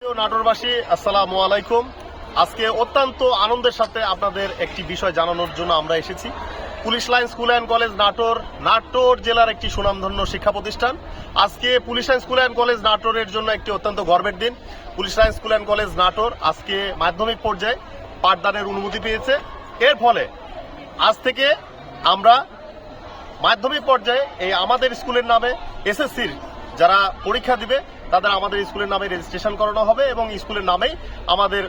নাটোরবাসী আসসালামু আলাইকুম। আজকে অত্যন্ত আনন্দের সাথে আপনাদের একটি বিষয় জানানোর জন্য আমরা এসেছি। Police line school and college Natore জেলার একটি সুনামধন্য শিক্ষা প্রতিষ্ঠান। আজকে police line school and college নাটোরের জন্য একটি অত্যন্ত গর্বের দিন। Police line school and college Natore আজকে মাধ্যমিক পর্যায়ে পাঠদানের অনুমতি পেয়েছে। এর ফলে আজ থেকে আমরা মাধ্যমিক পর্যায়ে এই আমাদের স্কুলের নামে এসএসসির যারা পরীক্ষা দিবে তাদের আমাদের স্কুলের নামে রেজিস্ট্রেশন করানো হবে এবং স্কুলের নামেই আমাদের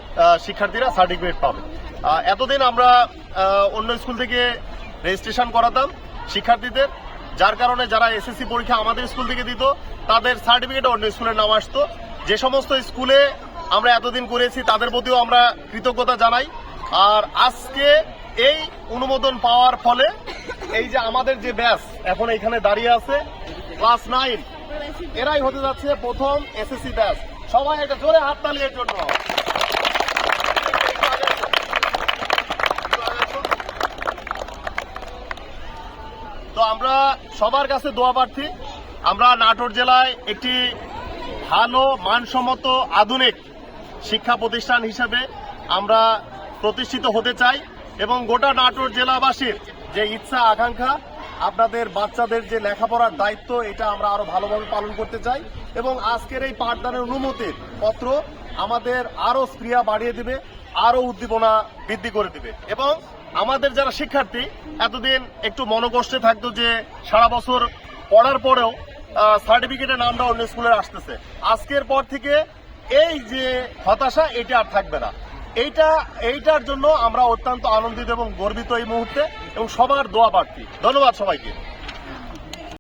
শিক্ষার্থীরা সার্টিফিকেট পাবে। এতদিন আমরা অন্য স্কুল থেকে রেজিস্ট্রেশন করাতাম শিক্ষার্থীদের, যার কারণে যারা এসএসসি পরীক্ষা আমাদের স্কুল থেকে দিত তাদের সার্টিফিকেট অন্য স্কুলের নাম আসতো। যে সমস্ত স্কুলে আমরা এতদিন করেছি তাদের প্রতিও আমরা কৃতজ্ঞতা জানাই। আর আজকে এই অনুমোদন পাওয়ার ফলে এই যে আমাদের যে ব্যাচ এখন এখানে দাঁড়িয়ে আছে ক্লাস 9, এরাই হতে যাচ্ছে প্রথম এসএসসি ব্যাচ। সবাই একটা জোরে হাততালি এর জন্য। তো আমরা সবার কাছে দোয়া প্রার্থী, আমরা নাটোর জেলায় একটি ভালো মানসম্মত আধুনিক শিক্ষা প্রতিষ্ঠান হিসেবে আমরা প্রতিষ্ঠিত হতে চাই এবং গোটা নাটোর জেলাবাসীর যে ইচ্ছা আকাঙ্ক্ষা, আপনাদের বাচ্চাদের যে লেখাপড়ার দায়িত্ব, এটা আমরা আরো ভালোভাবে পালন করতে চাই এবং আজকের এই পাঠদানের অনুমতির পত্র আমাদের আরো স্পৃহা বাড়িয়ে দিবে, আরো উদ্দীপনা বৃদ্ধি করে দিবে। এবং আমাদের যারা শিক্ষার্থী এতদিন একটু মনোকষ্টে থাকতো যে সারা বছর পড়ার পরেও সার্টিফিকেটের নামটা অন্য স্কুলে আসতেছে, আজকের পর থেকে এই যে হতাশা এটা আর থাকবে না। এইটার জন্য আমরা অত্যন্ত আনন্দিত এবং গর্বিত এই মুহূর্তে এবং সবার দোয়া প্রার্থী। ধন্যবাদ সবাইকে।